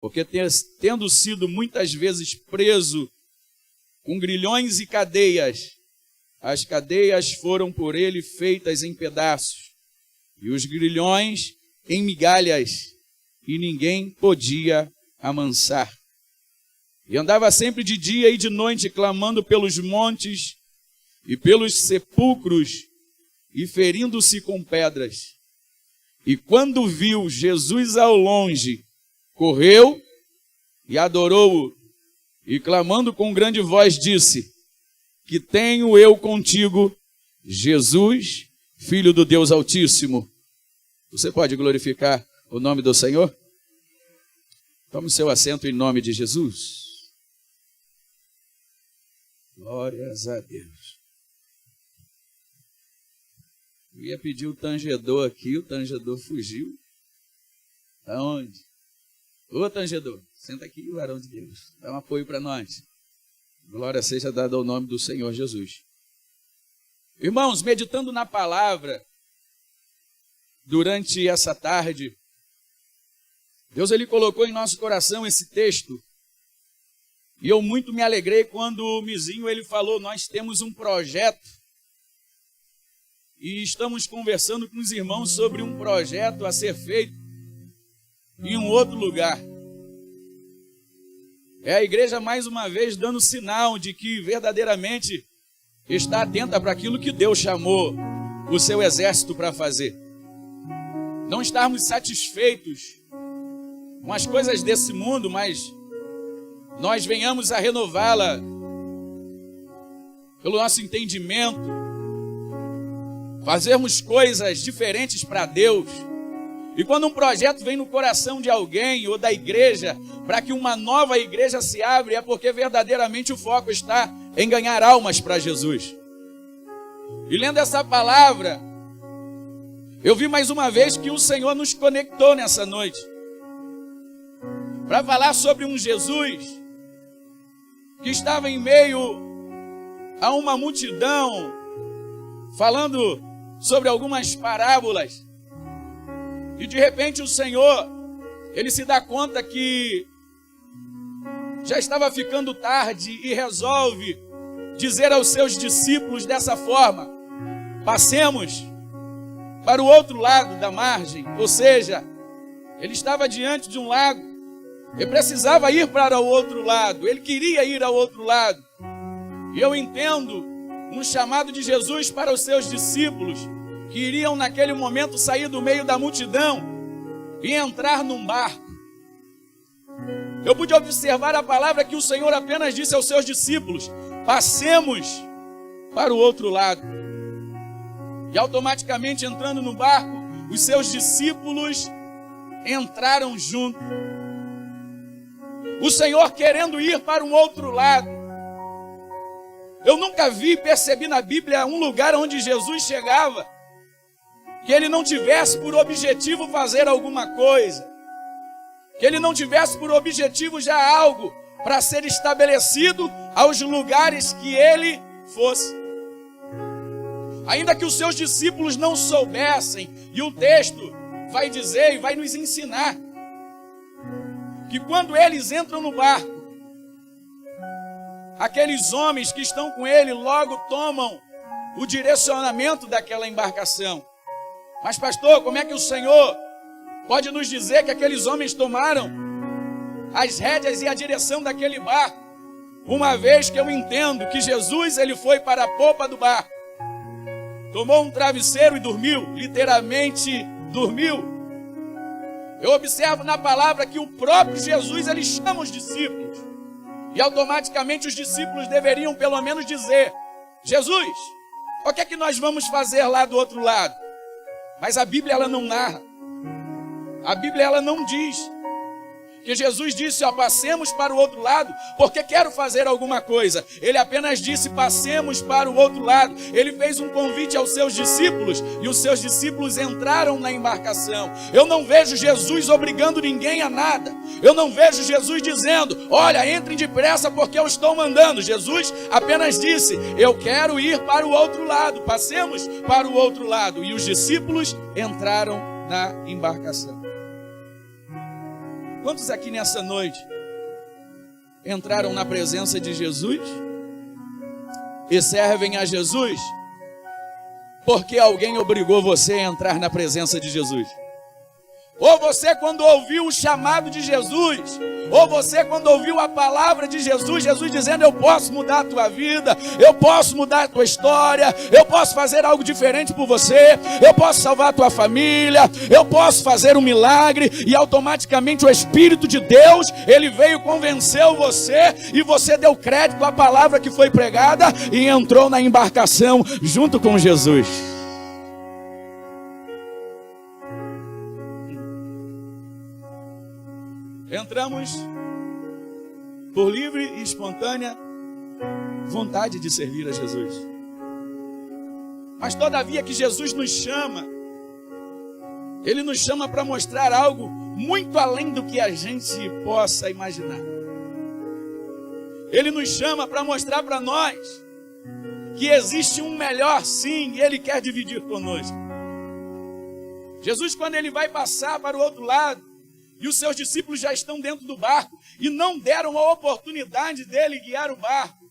porque tendo sido muitas vezes preso com grilhões e cadeias, as cadeias foram por ele feitas em pedaços, e os grilhões em migalhas, e ninguém podia amansar. E andava sempre de dia e de noite, clamando pelos montes e pelos sepulcros, e ferindo-se com pedras. E quando viu Jesus ao longe, correu e adorou-o, e clamando com grande voz disse: que tenho eu contigo, Jesus, Filho do Deus Altíssimo. Você pode glorificar o nome do Senhor? Tome seu assento em nome de Jesus. Glórias a Deus. Eu ia pedir o tangedor aqui, o tangedor fugiu. Aonde? Ô tangedor, senta aqui, varão de Deus. Dá um apoio para nós. Glória seja dada ao nome do Senhor Jesus. Irmãos, meditando na palavra, durante essa tarde, Deus ele colocou em nosso coração esse texto. E eu muito me alegrei quando o Mizinho ele falou: nós temos um projeto e estamos conversando com os irmãos sobre um projeto a ser feito em um outro lugar. É a igreja mais uma vez dando sinal de que verdadeiramente está atenta para aquilo que Deus chamou o seu exército para fazer. Não estarmos satisfeitos com as coisas desse mundo, mas nós venhamos a renová-la pelo nosso entendimento, fazermos coisas diferentes para Deus. E quando um projeto vem no coração de alguém ou da igreja, para que uma nova igreja se abra, é porque verdadeiramente o foco está em ganhar almas para Jesus. E lendo essa palavra, eu vi mais uma vez que o Senhor nos conectou nessa noite para falar sobre um Jesus que estava em meio a uma multidão, falando sobre algumas parábolas. E de repente o Senhor, ele se dá conta que já estava ficando tarde e resolve dizer aos seus discípulos dessa forma: passemos para o outro lado da margem. Ou seja, ele estava diante de um lago, ele precisava ir para o outro lado, ele queria ir ao outro lado. E eu entendo um chamado de Jesus para os seus discípulos, que iriam naquele momento sair do meio da multidão e entrar num barco. Eu pude observar a palavra que o Senhor apenas disse aos seus discípulos: passemos para o outro lado. E automaticamente, entrando no barco, os seus discípulos entraram junto. O Senhor querendo ir para um outro lado. Eu nunca vi e percebi na Bíblia um lugar onde Jesus chegava que ele não tivesse por objetivo fazer alguma coisa, que ele não tivesse por objetivo já algo para ser estabelecido aos lugares que ele fosse. Ainda que os seus discípulos não soubessem, e o texto vai dizer e vai nos ensinar que quando eles entram no barco, aqueles homens que estão com ele logo tomam o direcionamento daquela embarcação. Mas pastor, como é que o Senhor pode nos dizer que aqueles homens tomaram as rédeas e a direção daquele barco, uma vez que eu entendo que Jesus ele foi para a popa do barco, tomou um travesseiro e dormiu, literalmente dormiu. Eu observo na palavra que o próprio Jesus ele chama os discípulos, e automaticamente os discípulos deveriam pelo menos dizer: Jesus, o que é que nós vamos fazer lá do outro lado? Mas a Bíblia ela não narra, a Bíblia ela não diz que Jesus disse: ó, passemos para o outro lado, porque quero fazer alguma coisa. Ele apenas disse: passemos para o outro lado. Ele fez um convite aos seus discípulos, e os seus discípulos entraram na embarcação. Eu não vejo Jesus obrigando ninguém a nada. Eu não vejo Jesus dizendo: olha, entrem depressa porque eu estou mandando. Jesus apenas disse: eu quero ir para o outro lado, passemos para o outro lado. E os discípulos entraram na embarcação. Quantos aqui nessa noite entraram na presença de Jesus e servem a Jesus porque alguém obrigou você a entrar na presença de Jesus? Ou você, quando ouviu o chamado de Jesus, ou você, quando ouviu a palavra de Jesus, Jesus dizendo: eu posso mudar a tua vida, eu posso mudar a tua história, eu posso fazer algo diferente por você, eu posso salvar a tua família, eu posso fazer um milagre, e automaticamente o Espírito de Deus, ele veio, convenceu você, e você deu crédito à palavra que foi pregada, e entrou na embarcação junto com Jesus. Entramos por livre e espontânea vontade de servir a Jesus. Mas todavia que Jesus nos chama, Ele nos chama para mostrar algo muito além do que a gente possa imaginar. Ele nos chama para mostrar para nós que existe um melhor sim, e Ele quer dividir conosco. Jesus, quando Ele vai passar para o outro lado, e os seus discípulos já estão dentro do barco e não deram a oportunidade dele guiar o barco.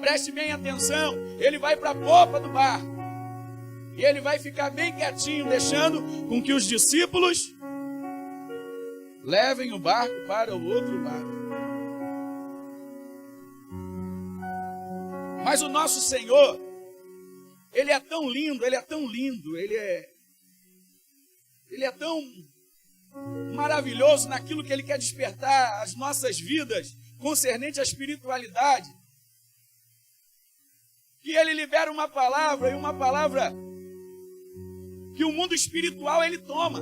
Preste bem atenção, ele vai para a popa do barco e ele vai ficar bem quietinho, deixando com que os discípulos levem o barco para o outro lado. Mas o nosso Senhor, Ele é tão lindo, Ele é tão lindo, Ele é tão maravilhoso naquilo que Ele quer despertar as nossas vidas concernente à espiritualidade, que Ele libera uma palavra, e uma palavra que o mundo espiritual Ele toma.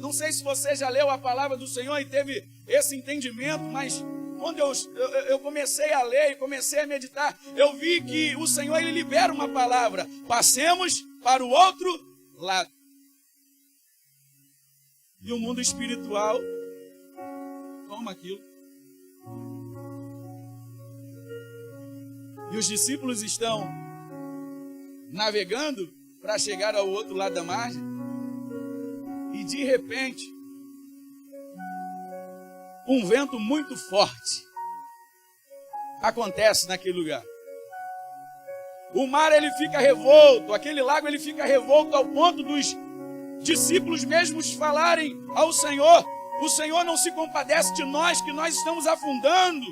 Não sei se você já leu a palavra do Senhor e teve esse entendimento, mas quando eu comecei a ler e comecei a meditar, eu vi que o Senhor Ele libera uma palavra: passemos para o outro lado. E o mundo espiritual toma aquilo. E os discípulos estão navegando para chegar ao outro lado da margem. E de repente, um vento muito forte acontece naquele lugar. O mar ele fica revolto, aquele lago ele fica revolto ao ponto dos discípulos mesmos falarem ao Senhor: o Senhor não se compadece de nós, que nós estamos afundando.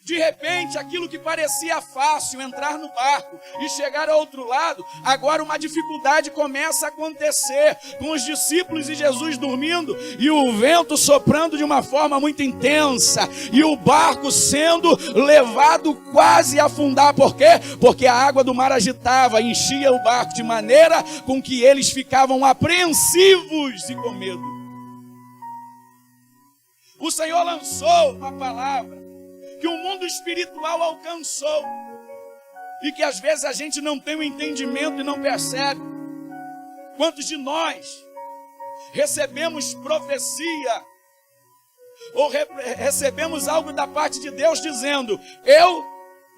De repente, aquilo que parecia fácil, entrar no barco e chegar ao outro lado, agora uma dificuldade começa a acontecer, com os discípulos e Jesus dormindo, e o vento soprando de uma forma muito intensa, e o barco sendo levado quase a afundar. Por quê? Porque a água do mar agitava, enchia o barco de maneira com que eles ficavam apreensivos e com medo. O Senhor lançou uma palavra que o mundo espiritual alcançou e que às vezes a gente não tem o entendimento e não percebe. Quantos de nós recebemos profecia ou recebemos algo da parte de Deus dizendo: eu,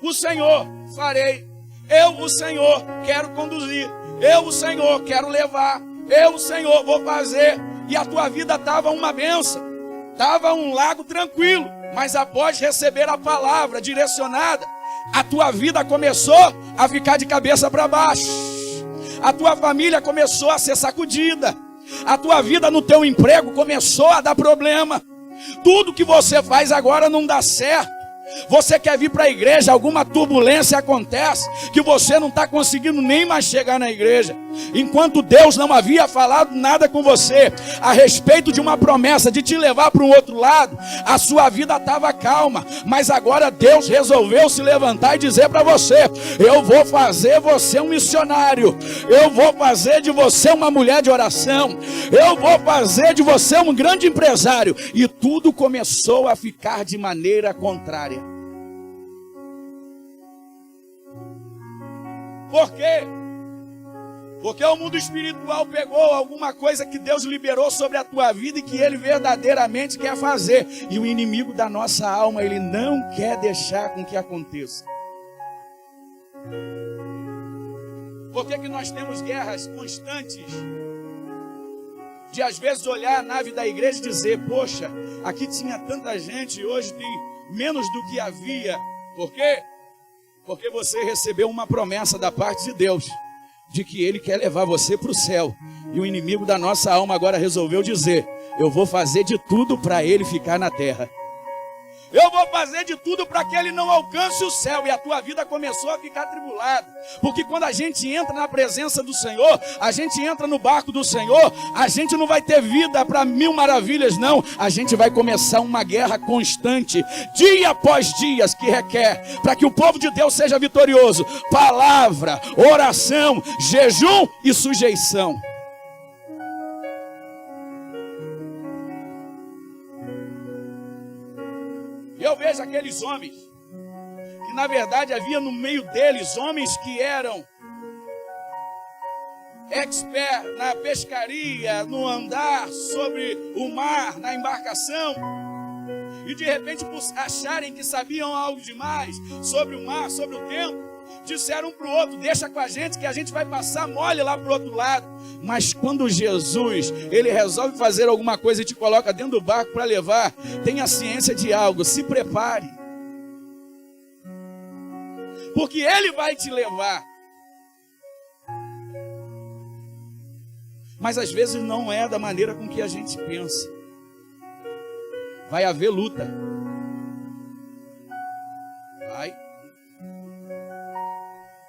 o Senhor, farei, eu, o Senhor, quero conduzir, eu, o Senhor, quero levar, eu, o Senhor, vou fazer, e a tua vida estava uma bênção, estava um lago tranquilo. Mas após receber a palavra direcionada, a tua vida começou a ficar de cabeça para baixo. A tua família começou a ser sacudida. A tua vida no teu emprego começou a dar problema. Tudo que você faz agora não dá certo. Você quer vir para a igreja, alguma turbulência acontece, que você não está conseguindo nem mais chegar na igreja. Enquanto Deus não havia falado nada com você a respeito de uma promessa de te levar para um outro lado, a sua vida estava calma. Mas agora Deus resolveu se levantar e dizer para você: eu vou fazer você um missionário, eu vou fazer de você uma mulher de oração, eu vou fazer de você um grande empresário. E tudo começou a ficar de maneira contrária. Por quê? Porque o mundo espiritual pegou alguma coisa que Deus liberou sobre a tua vida e que Ele verdadeiramente quer fazer. E o inimigo da nossa alma, ele não quer deixar com que aconteça. Por que nós temos guerras constantes? De às vezes olhar a nave da igreja e dizer, poxa, aqui tinha tanta gente e hoje tem menos do que havia. Por quê? Porque você recebeu uma promessa da parte de Deus, de que Ele quer levar você para o céu. E o inimigo da nossa alma agora resolveu dizer, eu vou fazer de tudo para ele ficar na terra. Eu vou fazer de tudo para que ele não alcance o céu. E a tua vida começou a ficar atribulada. Porque quando a gente entra na presença do Senhor, a gente entra no barco do Senhor, a gente não vai ter vida para 1000 maravilhas, não. A gente vai começar uma guerra constante, dia após dia, que requer, para que o povo de Deus seja vitorioso, palavra, oração, jejum e sujeição. E eu vejo aqueles homens, que na verdade havia no meio deles homens que eram expert na pescaria, no andar sobre o mar, na embarcação. E de repente, por acharem que sabiam algo demais sobre o mar, sobre o tempo, disseram um para o outro, deixa com a gente que a gente vai passar mole lá para o outro lado. Mas quando Jesus, ele resolve fazer alguma coisa e te coloca dentro do barco para levar, tenha ciência de algo, se prepare. Porque ele vai te levar. Mas às vezes não é da maneira com que a gente pensa. Vai haver luta.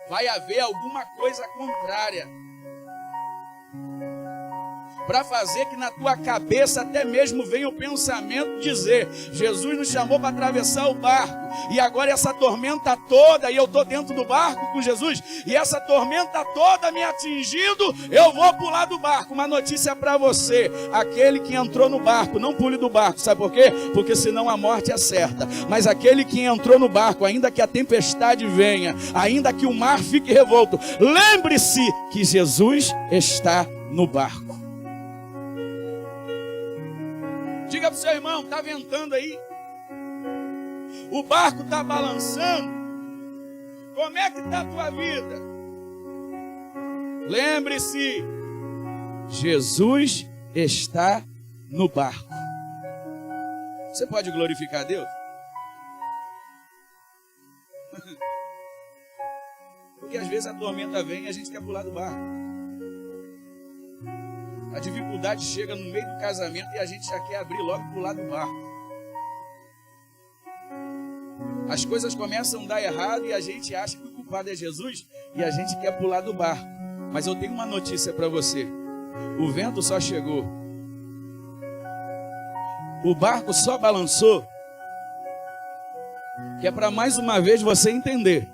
Vai haver alguma coisa contrária para fazer que na tua cabeça até mesmo venha o pensamento dizer, Jesus nos chamou para atravessar o barco, e agora essa tormenta toda, e eu estou dentro do barco com Jesus, e essa tormenta toda me atingindo, eu vou pular do barco. Uma notícia para você, aquele que entrou no barco, não pule do barco, sabe por quê? Porque senão a morte é certa. Mas aquele que entrou no barco, ainda que a tempestade venha, ainda que o mar fique revolto, lembre-se que Jesus está no barco. Diga para o seu irmão, está ventando aí? O barco está balançando? Como é que está a tua vida? Lembre-se, Jesus está no barco. Você pode glorificar a Deus? Porque às vezes a tormenta vem e a gente quer pular do barco. A dificuldade chega no meio do casamento e a gente já quer abrir logo para o lado do barco. As coisas começam a dar errado e a gente acha que o culpado é Jesus e a gente quer pular do barco. Mas eu tenho uma notícia para você. O vento só chegou. O barco só balançou. Que é para mais uma vez você entender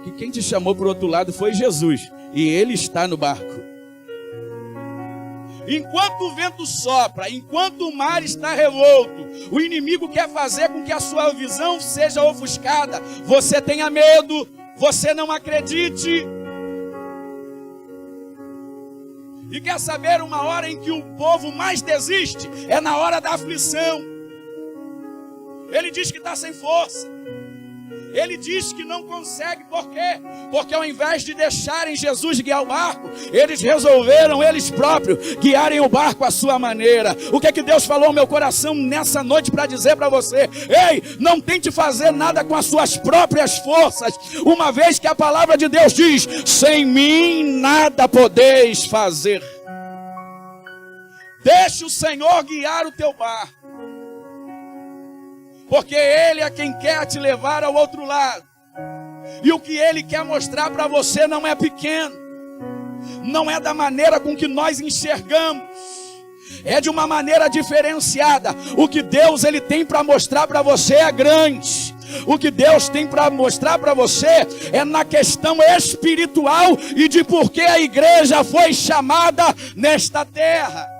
que quem te chamou para o outro lado foi Jesus. E Ele está no barco. Enquanto o vento sopra, enquanto o mar está revolto, o inimigo quer fazer com que a sua visão seja ofuscada. Você tenha medo, você não acredite. E quer saber uma hora em que o povo mais desiste? É na hora da aflição. Ele diz que está sem força. Ele diz que não consegue, por quê? Porque ao invés de deixarem Jesus guiar o barco, eles resolveram, eles próprios, guiarem o barco à sua maneira. O que é que Deus falou ao meu coração nessa noite para dizer para você? Ei, não tente fazer nada com as suas próprias forças, uma vez que a palavra de Deus diz, sem mim nada podeis fazer. Deixe o Senhor guiar o teu barco. Porque Ele é quem quer te levar ao outro lado. E o que Ele quer mostrar para você não é pequeno. Não é da maneira com que nós enxergamos. É de uma maneira diferenciada. O que Deus Ele tem para mostrar para você é grande. O que Deus tem para mostrar para você é na questão espiritual e de por que a igreja foi chamada nesta terra.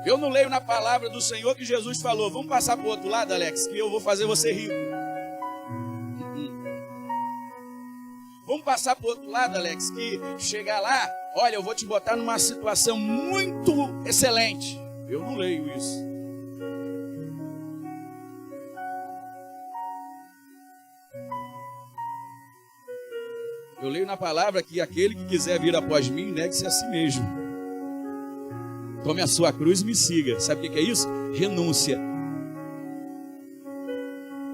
Eu não leio na palavra do Senhor que Jesus falou, vamos passar para o outro lado, Alex, que eu vou fazer você rico. Vamos passar para o outro lado, Alex, que chegar lá, olha, eu vou te botar numa situação muito excelente. Eu não leio isso. Eu leio na palavra que aquele que quiser vir após mim, negue-se a si mesmo. Tome a sua cruz e me siga. Sabe o que é isso? Renúncia.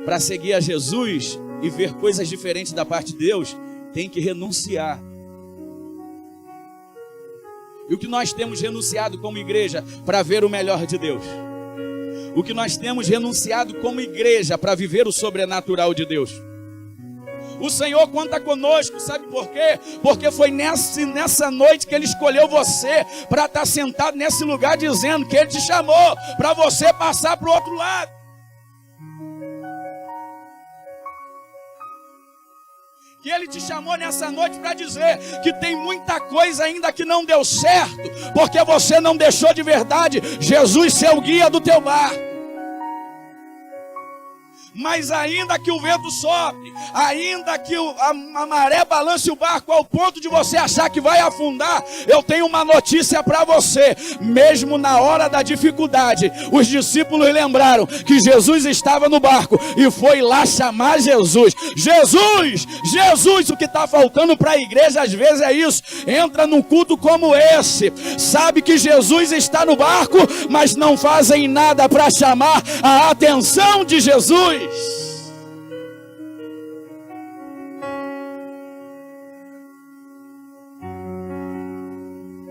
Para seguir a Jesus e ver coisas diferentes da parte de Deus, tem que renunciar. E o que nós temos renunciado como igreja para ver o melhor de Deus? O que nós temos renunciado como igreja para viver o sobrenatural de Deus? O Senhor conta conosco, sabe por quê? Porque foi nessa noite que Ele escolheu você para estar sentado nesse lugar dizendo que Ele te chamou para você passar para o outro lado. Que Ele te chamou nessa noite para dizer que tem muita coisa ainda que não deu certo, porque você não deixou de verdade Jesus ser o guia do teu barco. Mas ainda que o vento sopre, ainda que a maré balance o barco ao ponto de você achar que vai afundar, eu tenho uma notícia para você. Mesmo na hora da dificuldade, os discípulos lembraram que Jesus estava no barco e foi lá chamar Jesus. Jesus, Jesus, o que está faltando para a igreja às vezes é isso. Entra num culto como esse, sabe que Jesus está no barco, mas não fazem nada para chamar a atenção de Jesus.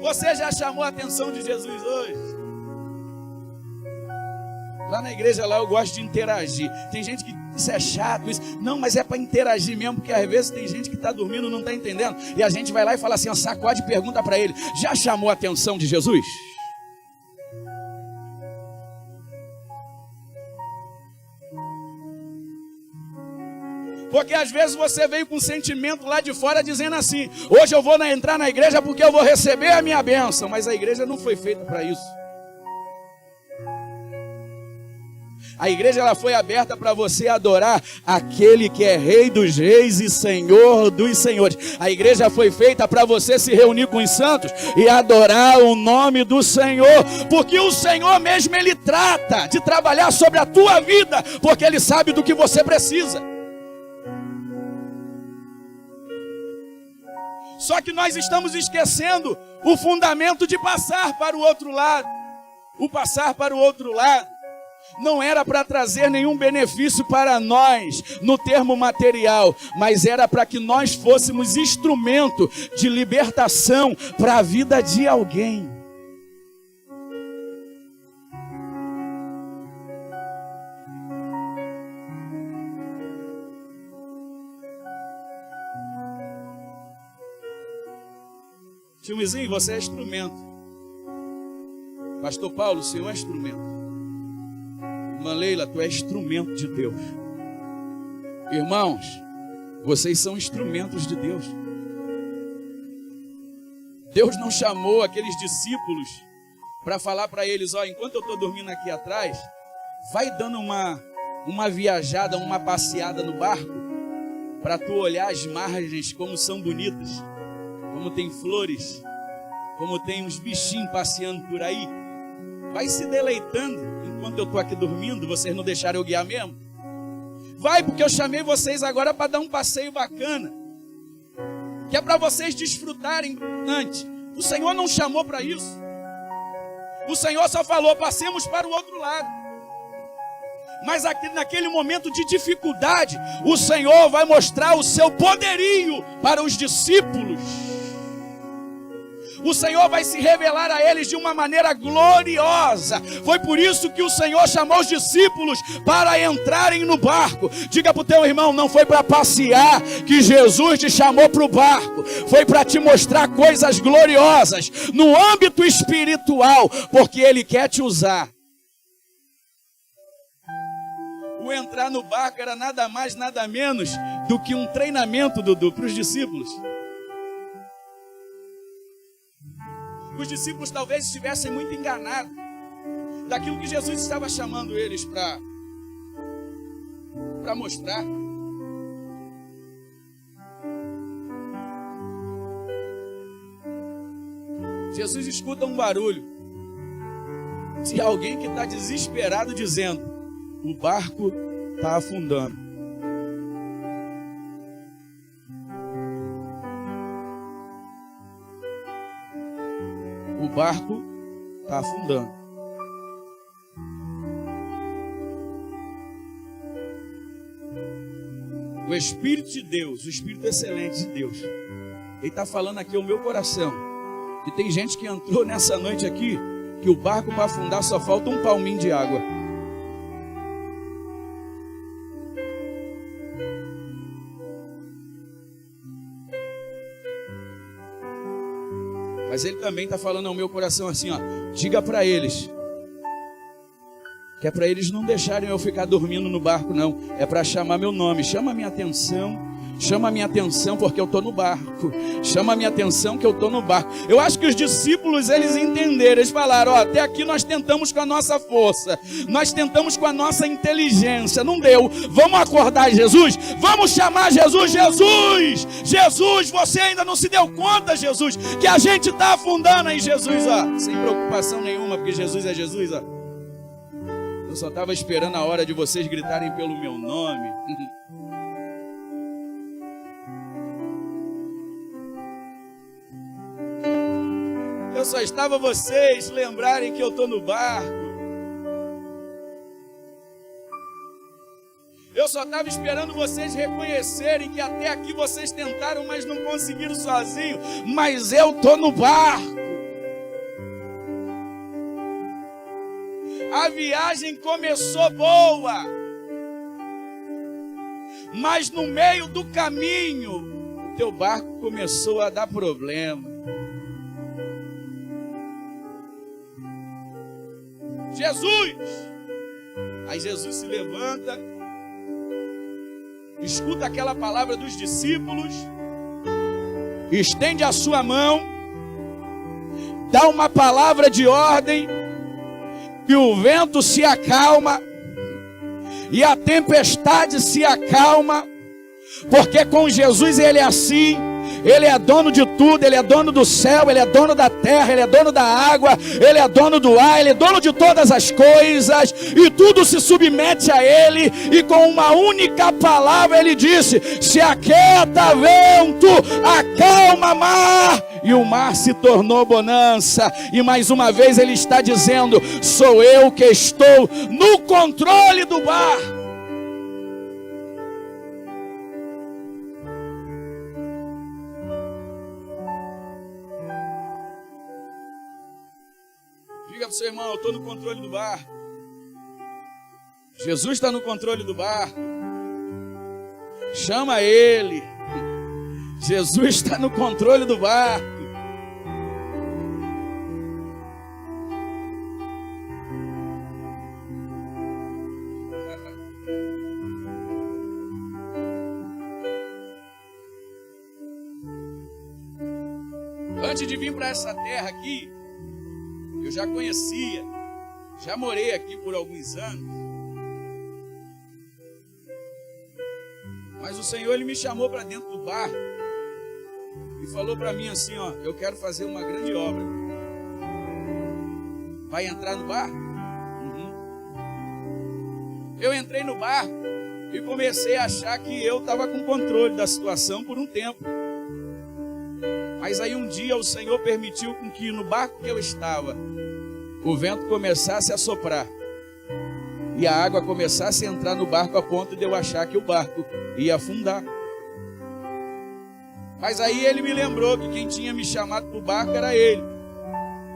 Você já chamou a atenção de Jesus hoje? Lá na igreja lá eu gosto de interagir. Tem gente que isso é chato, isso. Não, mas é para interagir mesmo, porque às vezes tem gente que está dormindo e não está entendendo. E a gente vai lá e fala assim, sacode e pergunta para ele: já chamou a atenção de Jesus? Porque às vezes você veio com um sentimento lá de fora dizendo assim: hoje eu vou entrar na igreja porque eu vou receber a minha bênção. Mas a igreja não foi feita para isso. A igreja ela foi aberta para você adorar aquele que é Rei dos Reis e Senhor dos Senhores. A igreja foi feita para você se reunir com os santos e adorar o nome do Senhor. Porque o Senhor mesmo Ele trata de trabalhar sobre a tua vida, porque Ele sabe do que você precisa. Só que nós estamos esquecendo o fundamento de passar para o outro lado. O passar para o outro lado não era para trazer nenhum benefício para nós no termo material, mas era para que nós fôssemos instrumento de libertação para a vida de alguém. Tiozinho, você é instrumento. Pastor Paulo, o senhor é instrumento. Irmã Leila, tu é instrumento de Deus. Irmãos, vocês são instrumentos de Deus. Deus não chamou aqueles discípulos para falar para eles: ó, enquanto eu estou dormindo aqui atrás, vai dando uma viajada, uma passeada no barco, para tu olhar as margens como são bonitas. Como tem flores, como tem uns bichinhos passeando por aí. Vai se deleitando enquanto eu estou aqui dormindo. Vocês não deixaram eu guiar mesmo? Vai, porque eu chamei vocês agora para dar um passeio bacana, que é para vocês desfrutarem antes. O Senhor não chamou para isso. O Senhor só falou: passemos para o outro lado. Mas aqui, naquele momento de dificuldade, o Senhor vai mostrar o seu poderio para os discípulos. O Senhor vai se revelar a eles de uma maneira gloriosa. Foi por isso que o Senhor chamou os discípulos para entrarem no barco. Diga para o teu irmão: não foi para passear que Jesus te chamou para o barco. Foi para te mostrar coisas gloriosas no âmbito espiritual, porque Ele quer te usar. O entrar no barco era nada mais, nada menos do que um treinamento para os discípulos. Os discípulos talvez estivessem muito enganados daquilo que Jesus estava chamando eles para mostrar. Jesus escuta um barulho de alguém que está desesperado dizendo: o barco está afundando. barco está afundando. O Espírito de Deus, o Espírito excelente de Deus, Ele está falando aqui ao meu coração, que tem gente que entrou nessa noite aqui, que o barco para afundar só falta um palminho de água. Mas Ele também está falando ao meu coração assim, ó, diga para eles, que é para eles não deixarem eu ficar dormindo no barco, não. É para chamar meu nome. Chama a minha atenção porque eu estou no barco. Chama a minha atenção que eu estou no barco. Eu acho que os discípulos, eles entenderam. Eles falaram, ó, até aqui nós tentamos com a nossa força. Nós tentamos com a nossa inteligência. Não deu. Vamos acordar Jesus? Vamos chamar Jesus. Jesus! Jesus, você ainda não se deu conta, Jesus, que a gente está afundando aí, Jesus, ó. Sem preocupação nenhuma, porque Jesus é Jesus, ó. Eu só estava esperando a hora de vocês gritarem pelo meu nome. Eu só estava vocês lembrarem que eu estou no barco. Eu só estava esperando vocês reconhecerem que até aqui vocês tentaram, mas não conseguiram sozinho. Mas eu estou no barco. A viagem começou boa, mas no meio do caminho, o teu barco começou a dar problema. Jesus! Aí Jesus se levanta, escuta aquela palavra dos discípulos, estende a sua mão, dá uma palavra de ordem, e o vento se acalma, e a tempestade se acalma, porque com Jesus Ele é assim. Ele é dono de tudo, Ele é dono do céu, Ele é dono da terra, Ele é dono da água, Ele é dono do ar, Ele é dono de todas as coisas, e tudo se submete a Ele, e com uma única palavra Ele disse, se aquieta vento, acalma mar, e o mar se tornou bonança, e mais uma vez Ele está dizendo, sou eu que estou no controle do barco. Diga para o seu irmão, eu estou no controle do barco. Jesus está no controle do barco. Chama Ele. Jesus está no controle do barco. Antes de vir para essa terra aqui, eu já conhecia, já morei aqui por alguns anos, mas o Senhor Ele me chamou para dentro do barco e falou para mim assim, ó, eu quero fazer uma grande obra. Vai entrar no barco? Eu entrei no barco e comecei a achar que eu estava com controle da situação por um tempo. Mas aí um dia o Senhor permitiu com que no barco que eu estava, o vento começasse a soprar. E a água começasse a entrar no barco a ponto de eu achar que o barco ia afundar. Mas aí Ele me lembrou que quem tinha me chamado para o barco era Ele.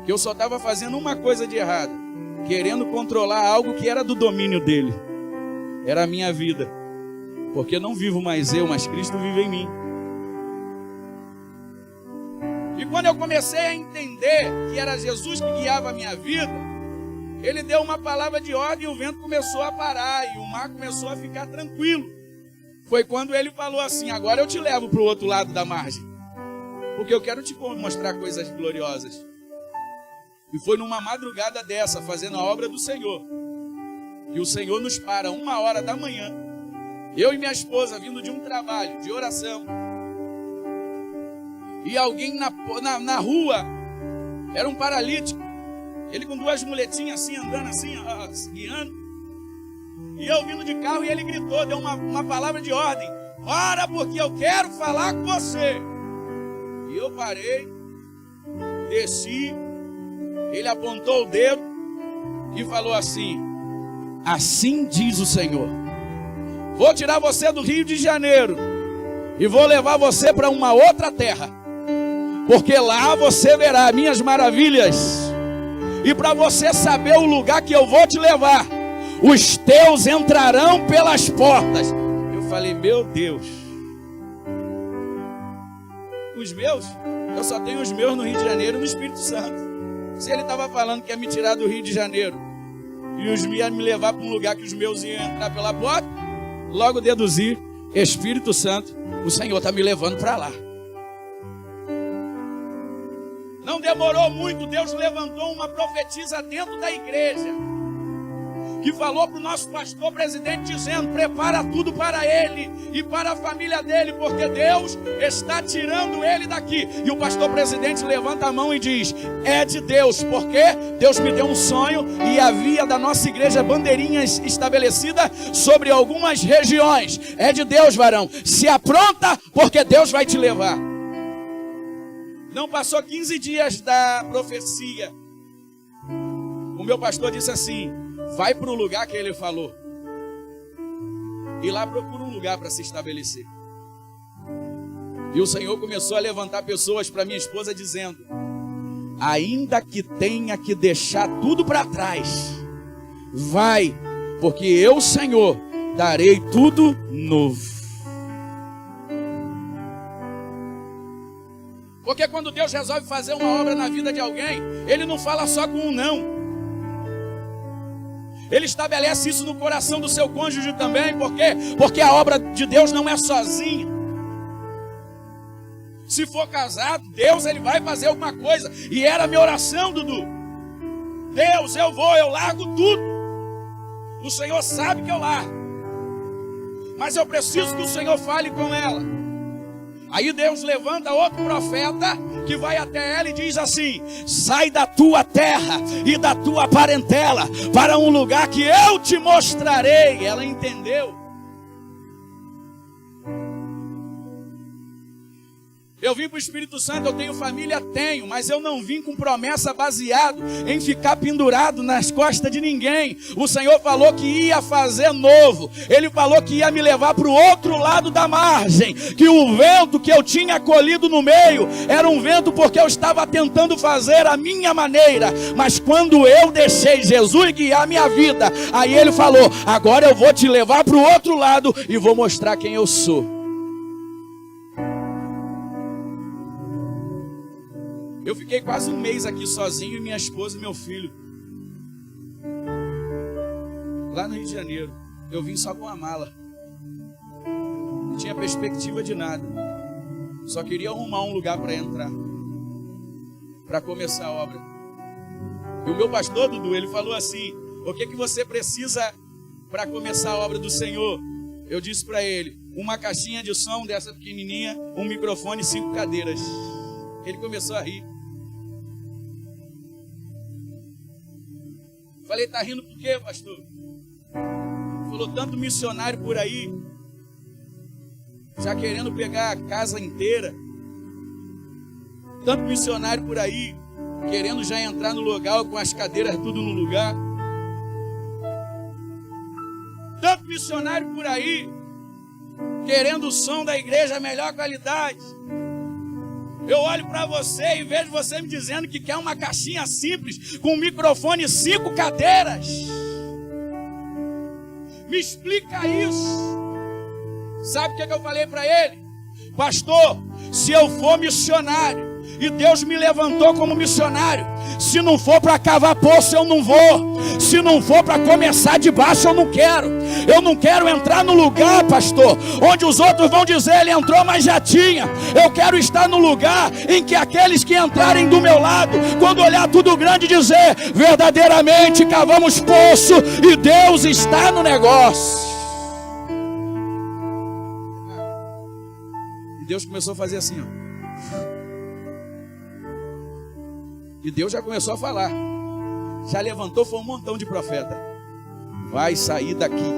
Que eu só estava fazendo uma coisa de errado. Querendo controlar algo que era do domínio dEle. Era a minha vida. Porque não vivo mais eu, mas Cristo vive em mim. E quando eu comecei a entender que era Jesus que guiava a minha vida, Ele deu uma palavra de ordem e o vento começou a parar e o mar começou a ficar tranquilo. Foi quando Ele falou assim, agora eu te levo para o outro lado da margem, porque eu quero te mostrar coisas gloriosas. E foi numa madrugada dessa, fazendo a obra do Senhor, que o Senhor nos para 1h da manhã, eu e minha esposa vindo de um trabalho de oração, e alguém na rua, era um paralítico, ele com 2 muletinhas assim, andando assim, guiando, e eu vindo de carro e ele gritou, deu uma palavra de ordem, ora porque eu quero falar com você. E eu parei, desci, Ele apontou o dedo e falou assim: assim diz o Senhor, vou tirar você do Rio de Janeiro e vou levar você para uma outra terra, porque lá você verá minhas maravilhas. E para você saber o lugar que eu vou te levar, os teus entrarão pelas portas. Eu falei, meu Deus. Os meus? Eu só tenho os meus no Rio de Janeiro e no Espírito Santo. Se ele estava falando que ia me tirar do Rio de Janeiro e os ia me levar para um lugar que os meus iam entrar pela porta, logo deduzi, Espírito Santo, o Senhor está me levando para lá. Não demorou muito, Deus levantou uma profetisa dentro da igreja, que falou para o nosso pastor presidente, dizendo, prepara tudo para ele e para a família dele, porque Deus está tirando ele daqui. E o pastor presidente levanta a mão e diz, é de Deus, porque Deus me deu um sonho e havia da nossa igreja bandeirinhas estabelecidas sobre algumas regiões. É de Deus, varão, se apronta, porque Deus vai te levar. Não passou 15 dias da profecia, o meu pastor disse assim, vai para o lugar que ele falou, e lá procura um lugar para se estabelecer. E o Senhor começou a levantar pessoas para minha esposa, dizendo, ainda que tenha que deixar tudo para trás, vai, porque eu, Senhor, darei tudo novo. Porque quando Deus resolve fazer uma obra na vida de alguém, Ele não fala só com um não. Ele estabelece isso no coração do seu cônjuge também. Por quê? Porque a obra de Deus não é sozinha. Se for casado, Deus ele vai fazer alguma coisa. E era a minha oração, Dudu. Deus, eu largo tudo. O Senhor sabe que eu largo. Mas eu preciso que o Senhor fale com ela. Aí Deus levanta outro profeta que vai até ela e diz assim, sai da tua terra e da tua parentela para um lugar que eu te mostrarei. Ela entendeu. Eu vim para o Espírito Santo, eu tenho família? Tenho, mas eu não vim com promessa baseado em ficar pendurado nas costas de ninguém. O Senhor falou que ia fazer novo. Ele falou que ia me levar para o outro lado da margem. Que o vento que eu tinha colhido no meio era um vento porque eu estava tentando fazer a minha maneira. Mas quando eu deixei Jesus guiar a minha vida, aí Ele falou, agora eu vou te levar para o outro lado e vou mostrar quem eu sou. Eu fiquei quase um mês aqui sozinho, minha esposa e meu filho. Lá no Rio de Janeiro. Eu vim só com a mala. Não tinha perspectiva de nada. Só queria arrumar um lugar para entrar. Para começar a obra. E o meu pastor, Dudu, ele falou assim, o que você precisa para começar a obra do Senhor? Eu disse para ele, uma caixinha de som dessa pequenininha, um microfone e 5 cadeiras. Ele começou a rir. Falei, tá rindo por quê, pastor? Falou, tanto missionário por aí, já querendo pegar a casa inteira. Tanto missionário por aí, querendo já entrar no lugar com as cadeiras tudo no lugar. Tanto missionário por aí, querendo o som da igreja melhor qualidade. Eu olho para você e vejo você me dizendo que quer uma caixinha simples, com um microfone e 5 cadeiras. Me explica isso. Sabe o que eu falei para ele? Pastor, se eu for missionário, e Deus me levantou como missionário, se não for para cavar poço, eu não vou. Se não for para começar de baixo, eu não quero. Eu não quero entrar no lugar, pastor, onde os outros vão dizer, ele entrou, mas já tinha. Eu quero estar no lugar em que aqueles que entrarem do meu lado, quando olhar tudo grande, dizer, verdadeiramente cavamos poço e Deus está no negócio. E Deus começou a fazer assim, ó. E Deus já começou a falar. Já levantou, foi um montão de profeta. Vai sair daqui,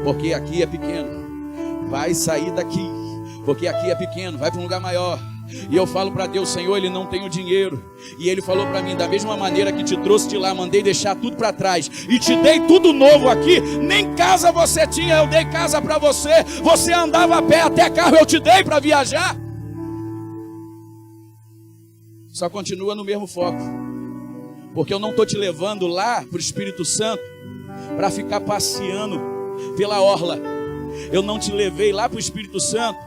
porque aqui é pequeno. Vai sair daqui, porque aqui é pequeno. Vai para um lugar maior. E eu falo para Deus: Senhor, ele não tem o dinheiro. E ele falou para mim: da mesma maneira que te trouxe de lá, mandei deixar tudo para trás e te dei tudo novo aqui. Nem casa você tinha, eu dei casa para você. Você andava a pé, até carro eu te dei para viajar. Só continua no mesmo foco, porque eu não estou te levando lá para o Espírito Santo para ficar passeando pela orla. Eu não te levei lá para o Espírito Santo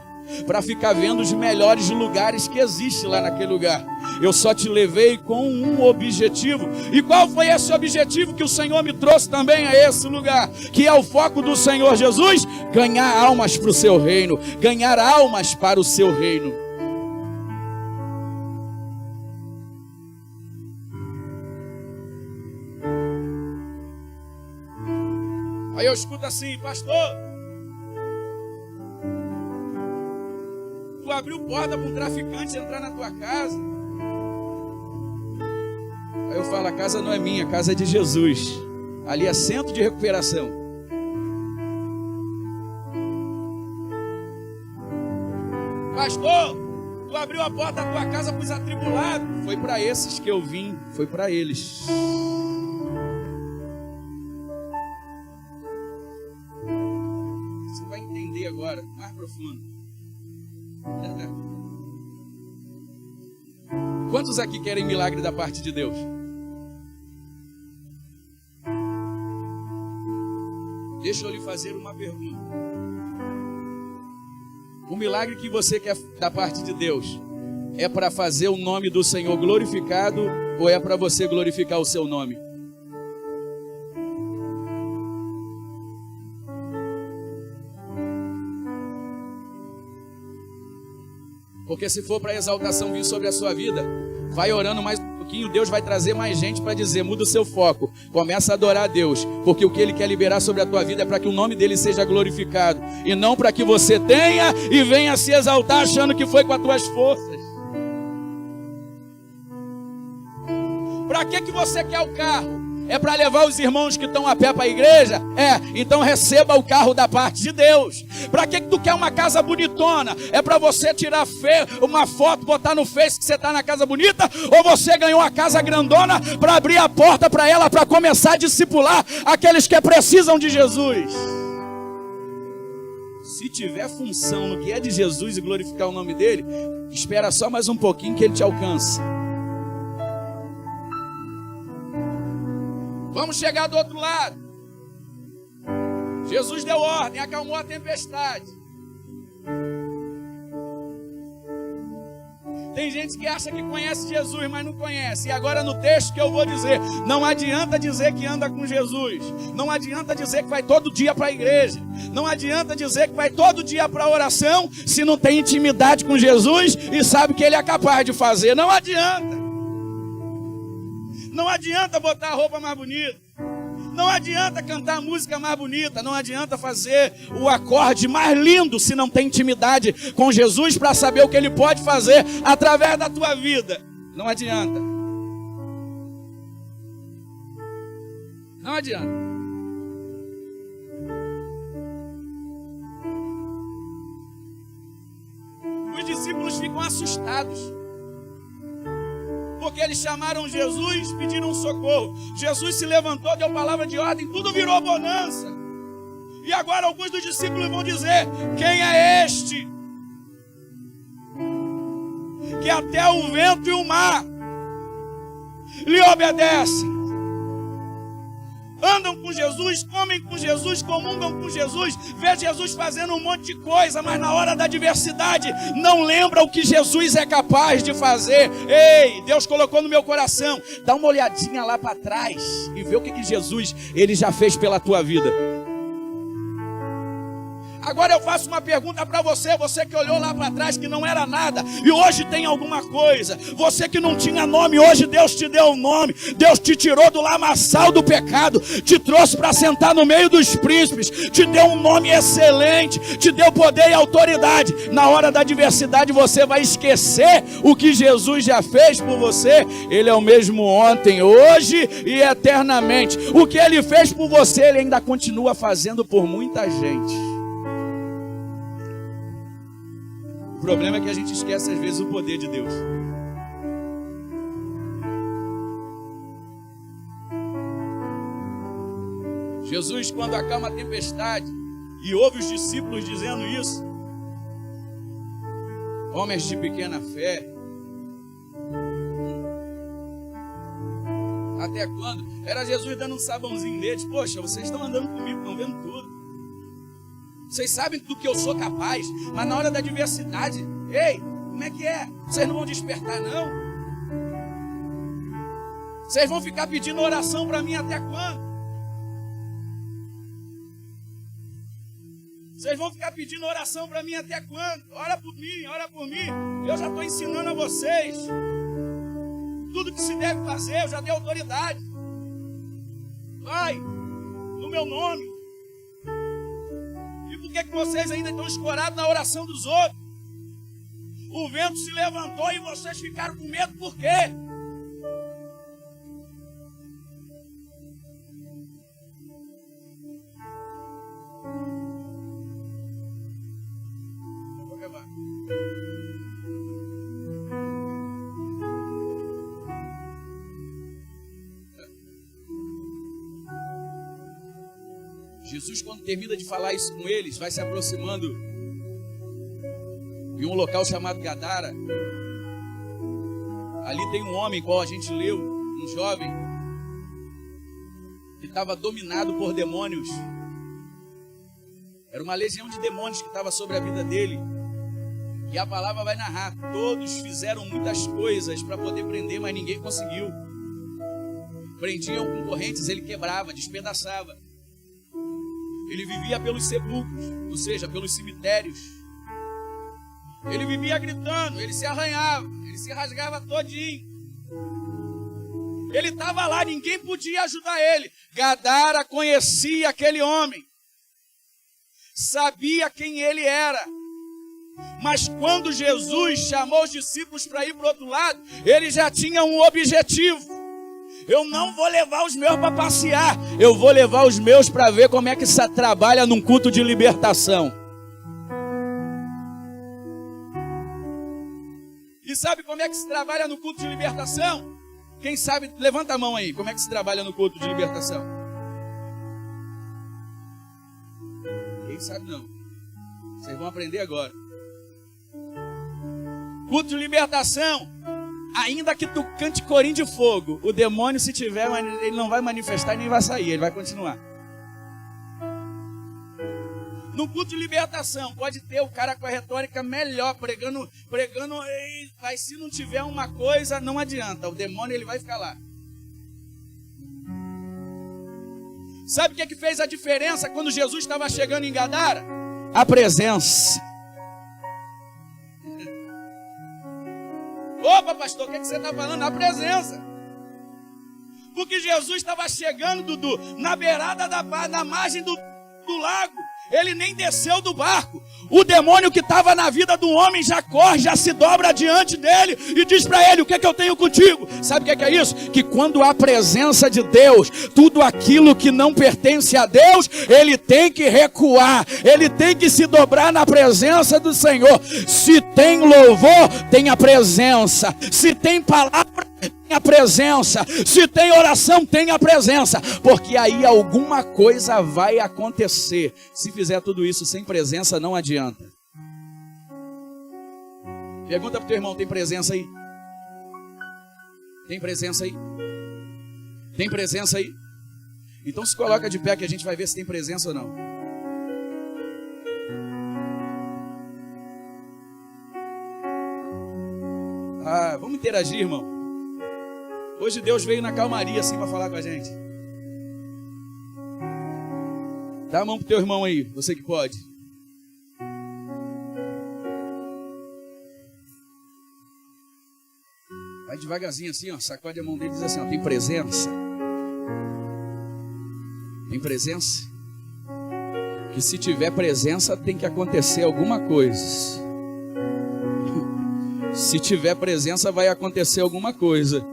para ficar vendo os melhores lugares que existem lá naquele lugar. Eu só te levei com um objetivo. E qual foi esse objetivo que o Senhor me trouxe também a esse lugar? Que é o foco do Senhor Jesus: ganhar almas para o seu reino. Ganhar almas para o seu reino. Aí eu escuto assim: pastor, tu abriu porta para um traficante entrar na tua casa. Aí eu falo: a casa não é minha, a casa é de Jesus. Ali é centro de recuperação. Pastor, tu abriu a porta da tua casa para os atribulados. Foi para esses que eu vim, foi para eles. Você vai entender agora, mais profundo. Quantos aqui querem milagre da parte de Deus? Deixa eu lhe fazer uma pergunta. O milagre que você quer da parte de Deus é para fazer o nome do Senhor glorificado ou é para você glorificar o seu nome? Porque se for para a exaltação vir sobre a sua vida, vai orando mais um pouquinho, Deus vai trazer mais gente para dizer: muda o seu foco, começa a adorar a Deus, porque o que Ele quer liberar sobre a tua vida é para que o nome dEle seja glorificado, e não para que você tenha e venha se exaltar achando que foi com as tuas forças. Para que você quer o carro? É para levar os irmãos que estão a pé para a igreja? Então receba o carro da parte de Deus. Para que tu quer uma casa bonitona? É para você tirar uma foto, botar no Face que você está na casa bonita? Ou você ganhou uma casa grandona para abrir a porta para ela, para começar a discipular aqueles que precisam de Jesus? Se tiver função no que é de Jesus e glorificar o nome dEle, espera só mais um pouquinho que Ele te alcança. Vamos chegar do outro lado. Jesus deu ordem, acalmou a tempestade. Tem gente que acha que conhece Jesus, mas não conhece. E agora no texto que eu vou dizer, não adianta dizer que anda com Jesus. Não adianta dizer que vai todo dia para a igreja. Não adianta dizer que vai todo dia para a oração, se não tem intimidade com Jesus e sabe que Ele é capaz de fazer. Não adianta. Não adianta botar a roupa mais bonita. Não adianta cantar a música mais bonita. Não adianta fazer o acorde mais lindo se não tem intimidade com Jesus para saber o que Ele pode fazer através da tua vida. Não adianta. Não adianta. Os discípulos ficam assustados, porque eles chamaram Jesus, pediram socorro. Jesus se levantou, deu palavra de ordem, tudo virou bonança. E agora alguns dos discípulos vão dizer: quem é este que até o vento e o mar lhe obedecem? Andam com Jesus, comem com Jesus, comungam com Jesus, vê Jesus fazendo um monte de coisa, mas na hora da adversidade não lembra o que Jesus é capaz de fazer. Ei, Deus colocou no meu coração, dá uma olhadinha lá para trás e vê o que Jesus Ele já fez pela tua vida. Agora eu faço uma pergunta para você, você que olhou lá para trás que não era nada e hoje tem alguma coisa. Você que não tinha nome, hoje Deus te deu um nome. Deus te tirou do lamaçal do pecado, te trouxe para sentar no meio dos príncipes, te deu um nome excelente, te deu poder e autoridade. Na hora da adversidade você vai esquecer o que Jesus já fez por você. Ele é o mesmo ontem, hoje e eternamente. O que Ele fez por você, Ele ainda continua fazendo por muita gente. O problema é que a gente esquece às vezes o poder de Deus. Jesus, quando acalma a tempestade e ouve os discípulos dizendo isso, homens de pequena fé, até quando? Era Jesus dando um sabãozinho neles. Poxa, vocês estão andando comigo, estão vendo tudo. Vocês sabem do que eu sou capaz, mas na hora da adversidade, ei, como é que é? Vocês não vão despertar, não? Vocês vão ficar pedindo oração para mim até quando? Vocês vão ficar pedindo oração para mim até quando? Ora por mim, ora por mim. Eu já estou ensinando a vocês tudo que se deve fazer, eu já dei autoridade. Vai, no meu nome. E por que vocês ainda estão escorados na oração dos outros? O vento se levantou e vocês ficaram com medo, por quê? Jesus, quando termina de falar isso com eles, vai se aproximando de um local chamado Gadara. Ali tem um homem, qual a gente leu, um jovem, que estava dominado por demônios. Era uma legião de demônios que estava sobre a vida dele. E a palavra vai narrar, todos fizeram muitas coisas para poder prender, mas ninguém conseguiu. Prendiam com correntes, ele quebrava, despedaçava. Ele vivia pelos sepulcros, ou seja, pelos cemitérios. Ele vivia gritando, ele se arranhava, ele se rasgava todinho. Ele estava lá, ninguém podia ajudar ele. Gadara conhecia aquele homem, sabia quem ele era. Mas quando Jesus chamou os discípulos para ir para o outro lado, ele já tinha um objetivo. Eu não vou levar os meus para passear, eu vou levar os meus para ver como é que se trabalha num culto de libertação. E sabe como é que se trabalha no culto de libertação? Quem sabe, levanta a mão aí, como é que se trabalha no culto de libertação? Quem sabe não. Vocês vão aprender agora. Culto de libertação, ainda que tu cante corim de fogo, o demônio, se tiver, ele não vai manifestar e nem vai sair, ele vai continuar. No culto de libertação, pode ter o cara com a retórica melhor, pregando, mas se não tiver uma coisa, não adianta, o demônio ele vai ficar lá. Sabe o que fez a diferença quando Jesus estava chegando em Gadara? A presença. Opa, pastor, o que você está falando? A presença. Porque Jesus estava chegando, Dudu, na beirada da margem do lago. Ele nem desceu do barco. O demônio que estava na vida do homem já corre, já se dobra diante dele e diz para ele, o que é que eu tenho contigo? Sabe o que é isso? Que quando há presença de Deus, tudo aquilo que não pertence a Deus, ele tem que recuar, ele tem que se dobrar na presença do Senhor. Se tem louvor, tem a presença. Se tem palavra, tem a presença. Se tem oração, tem a presença. Porque aí alguma coisa vai acontecer. Se fizer tudo isso sem presença, não adianta. Pergunta pro teu irmão, tem presença aí? Tem presença aí? Tem presença aí? Então se coloca de pé que a gente vai ver se tem presença ou não. Vamos interagir, irmão. Hoje Deus veio na calmaria assim para falar com a gente. Dá a mão pro teu irmão aí, você que pode. Vai devagarzinho assim, ó, sacode a mão dele e diz assim, ó, tem presença? Tem presença? Que se tiver presença tem que acontecer alguma coisa. Se tiver presença vai acontecer alguma coisa.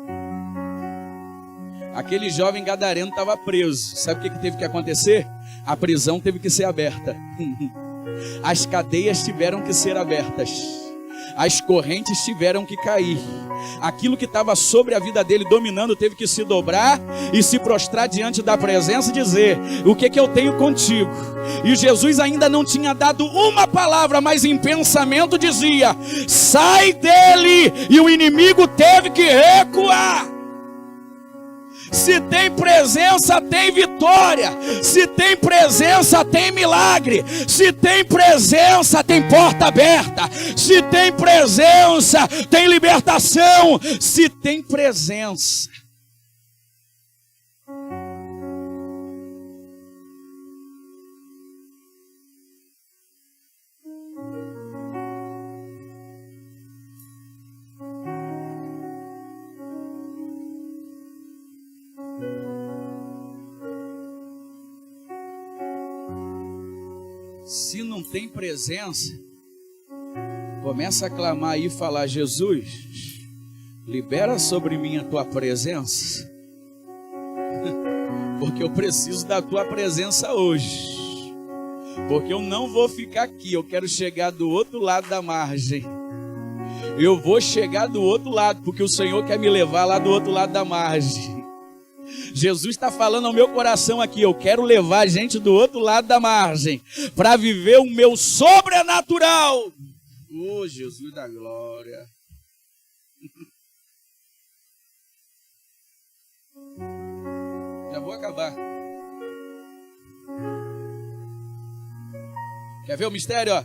Aquele jovem gadareno estava preso. Sabe o que teve que acontecer? A prisão teve que ser aberta. As cadeias tiveram que ser abertas. as correntes tiveram que cair. Aquilo que estava sobre a vida dele dominando teve que se dobrar e se prostrar diante da presença e dizer: o que eu tenho contigo? E Jesus ainda não tinha dado uma palavra, mas em pensamento dizia: sai dele! E o inimigo teve que recuar. Se tem presença, tem vitória. Se tem presença, tem milagre. Se tem presença, tem porta aberta. Se tem presença, tem libertação. Se tem presença. Se não tem presença, começa a clamar e falar: Jesus, libera sobre mim a tua presença, porque eu preciso da tua presença hoje, porque eu não vou ficar aqui, eu quero chegar do outro lado da margem. Eu vou chegar do outro lado, porque o Senhor quer me levar lá do outro lado da margem. Jesus está falando ao meu coração aqui: eu quero levar a gente do outro lado da margem, para viver o meu sobrenatural. Oh, Jesus da glória. Já vou acabar. Quer ver o mistério? Ó?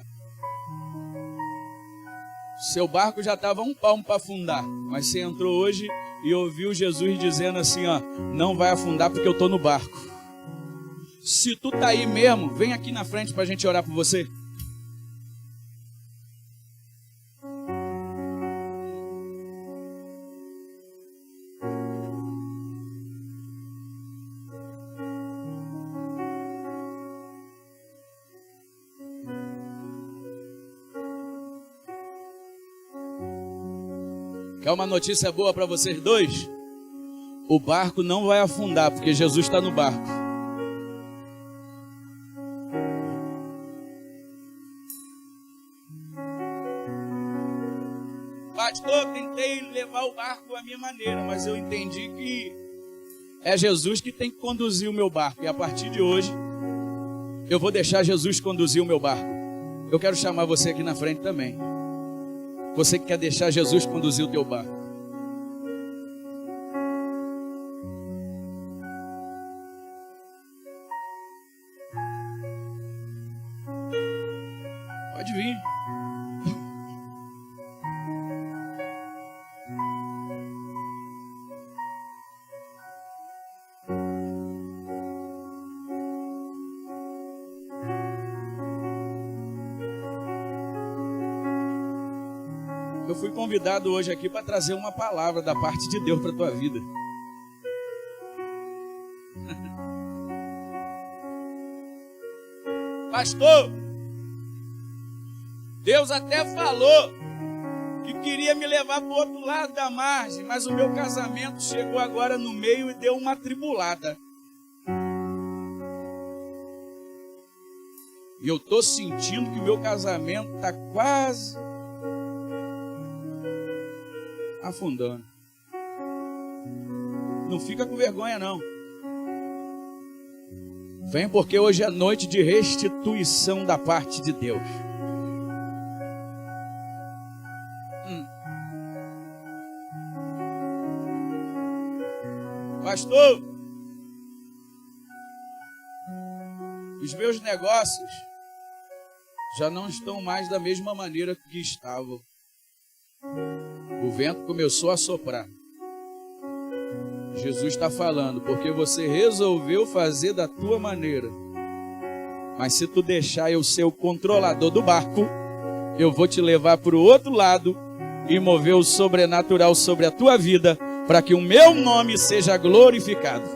Seu barco já estava um palmo para afundar, mas você entrou hoje e ouviu Jesus dizendo assim: ó, não vai afundar porque eu estou no barco. Se tu tá aí mesmo, vem aqui na frente para a gente orar por você. Quer uma notícia boa para vocês dois? O barco não vai afundar, porque Jesus está no barco. Pastor, tentei levar o barco à minha maneira, mas eu entendi que é Jesus que tem que conduzir o meu barco. E a partir de hoje, eu vou deixar Jesus conduzir o meu barco. Eu quero chamar você aqui na frente também. Você que quer deixar Jesus conduzir o teu barco. Pode vir. Eu fui convidado hoje aqui para trazer uma palavra da parte de Deus para a tua vida. Pastor, Deus até falou que queria me levar para o outro lado da margem, mas o meu casamento chegou agora no meio e deu uma tribulada. E eu estou sentindo que o meu casamento está quase afundando. Não fica com vergonha não. Vem, porque hoje é noite de restituição da parte de Deus. Pastor, os meus negócios já não estão mais da mesma maneira que estavam. O vento começou a soprar. Jesus está falando, porque você resolveu fazer da tua maneira. Mas se tu deixar eu ser o controlador do barco, eu vou te levar para o outro lado e mover o sobrenatural sobre a tua vida, para que o meu nome seja glorificado.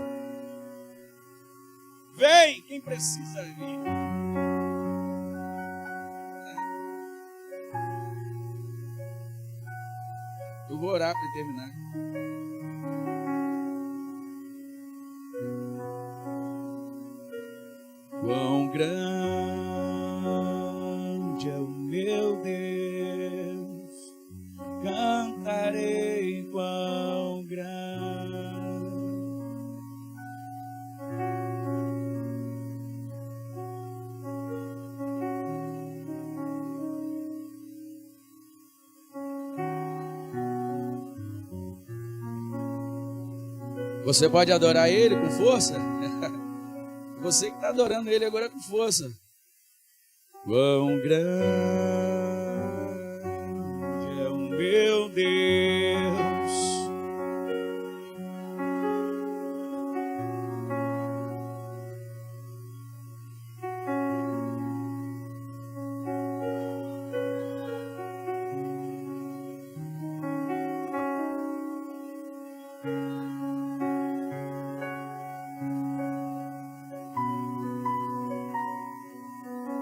Vem, quem precisa vir. Eu vou orar para terminar. Quão grande é o meu Deus, Você pode adorar Ele com força? Você que está adorando Ele agora com força. Quão grande é o meu Deus.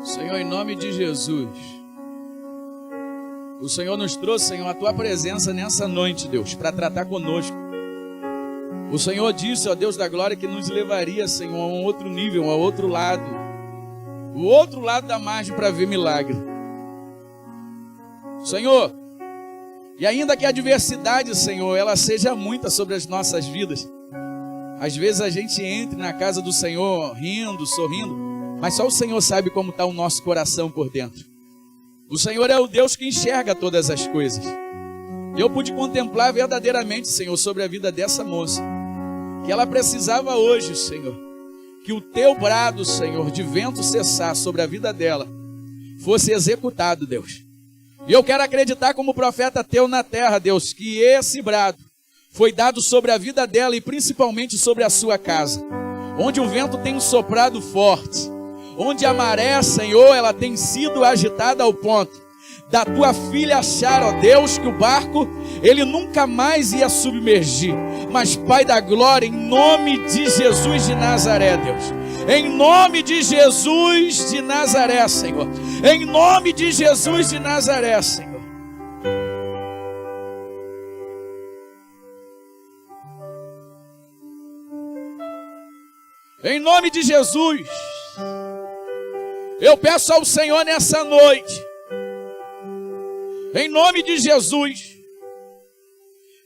Senhor, em nome de Jesus, o Senhor nos trouxe, Senhor, a Tua presença nessa noite, Deus, para tratar conosco. O Senhor disse, ó Deus da glória, que nos levaria, Senhor, a um outro nível, a outro lado, o outro lado da margem para ver milagre. Senhor, e ainda que a adversidade, Senhor, ela seja muita sobre as nossas vidas, às vezes a gente entra na casa do Senhor rindo, sorrindo, mas só o Senhor sabe como está o nosso coração por dentro. O Senhor é o Deus que enxerga todas as coisas. Eu pude contemplar verdadeiramente, Senhor, sobre a vida dessa moça, que ela precisava hoje, Senhor, que o Teu brado, Senhor, de vento cessar sobre a vida dela, fosse executado, Deus. E eu quero acreditar como profeta Teu na terra, Deus, que esse brado foi dado sobre a vida dela e principalmente sobre a sua casa, onde o vento tem soprado forte, onde a maré, Senhor, ela tem sido agitada ao ponto da Tua filha achar, ó Deus, que o barco, ele nunca mais ia submergir. Mas, Pai da glória, em nome de Jesus de Nazaré, Deus, em nome de Jesus de Nazaré, Senhor, em nome de Jesus de Nazaré, Senhor, em nome de Jesus, eu peço ao Senhor nessa noite, em nome de Jesus,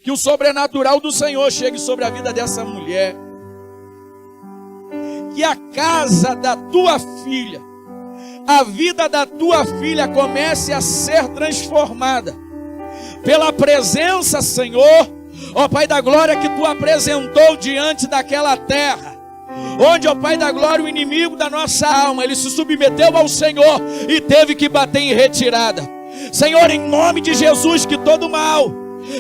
que o sobrenatural do Senhor chegue sobre a vida dessa mulher, que a casa da Tua filha, a vida da Tua filha comece a ser transformada, pela presença, Senhor, ó Pai da glória, que Tu apresentou diante daquela terra, onde, ó Pai da glória, o inimigo da nossa alma, ele se submeteu ao Senhor e teve que bater em retirada. Senhor, em nome de Jesus, que todo mal,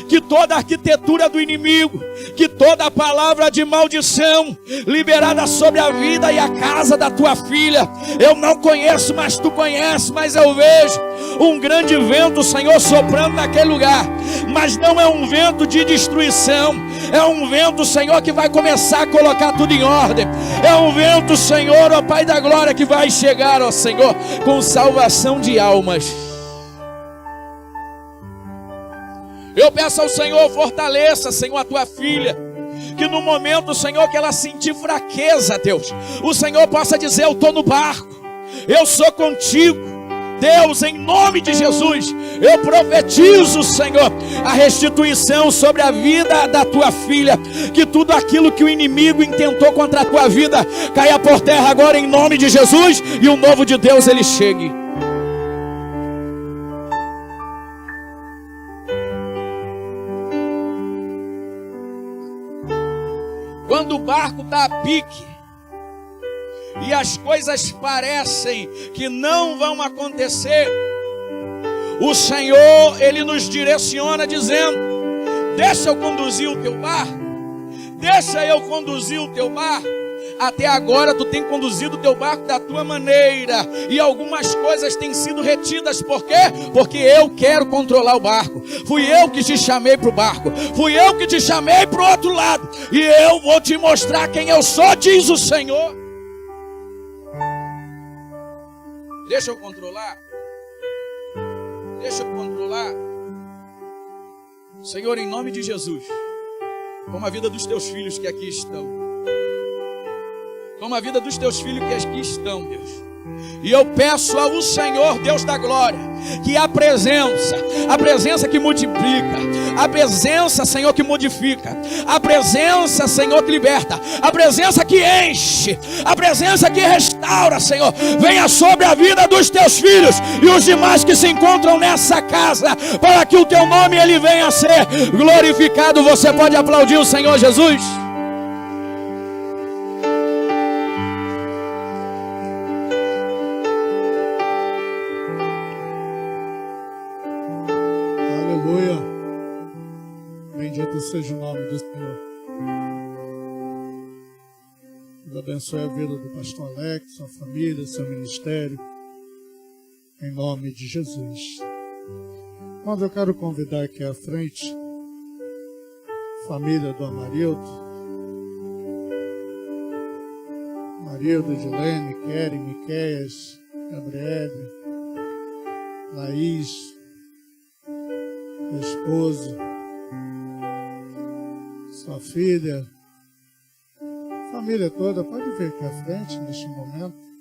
que toda arquitetura do inimigo, que toda palavra de maldição liberada sobre a vida e a casa da Tua filha, eu não conheço, mas Tu conheces, mas eu vejo um grande vento, Senhor, soprando naquele lugar, mas não é um vento de destruição, é um vento, Senhor, que vai começar a colocar tudo em ordem, é um vento, Senhor, ó Pai da glória, que vai chegar, ó Senhor, com salvação de almas. Eu peço ao Senhor, fortaleça, Senhor, a Tua filha, que no momento, Senhor, que ela sentir fraqueza, Deus, o Senhor possa dizer, eu estou no barco, eu sou contigo. Deus, em nome de Jesus, eu profetizo, Senhor, a restituição sobre a vida da Tua filha, que tudo aquilo que o inimigo intentou contra a Tua vida, caia por terra agora em nome de Jesus, e o novo de Deus, ele chegue. Quando o barco está a pique e as coisas parecem que não vão acontecer, o Senhor, ele nos direciona dizendo, deixa eu conduzir o teu barco, deixa eu conduzir o teu barco. Até agora tu tem conduzido o teu barco da tua maneira, e algumas coisas têm sido retidas. Por quê? Porque eu quero controlar o barco. Fui eu que te chamei para o barco, fui eu que te chamei para o outro lado, e eu vou te mostrar quem eu sou, diz o Senhor. Deixa eu controlar, deixa eu controlar. Senhor, em nome de Jesus, como a vida dos teus filhos que aqui estão, como a vida dos teus filhos que aqui estão, Deus. E eu peço ao Senhor, Deus da glória, que a presença que multiplica, a presença, Senhor, que modifica, a presença, Senhor, que liberta, a presença que enche, a presença que restaura, Senhor, venha sobre a vida dos teus filhos e os demais que se encontram nessa casa, para que o teu nome ele venha a ser glorificado. Você pode aplaudir o Senhor Jesus? Aleluia. Bendito seja o nome do Senhor. Deus abençoe a vida do pastor Alex, sua família, seu ministério. Em nome de Jesus. Mas eu quero convidar aqui à frente a família do Amarildo. Marildo, Edilene, Kelly, Miqueias, Gabriele, Laís, esposo, sua filha, família toda, pode vir aqui à frente neste momento.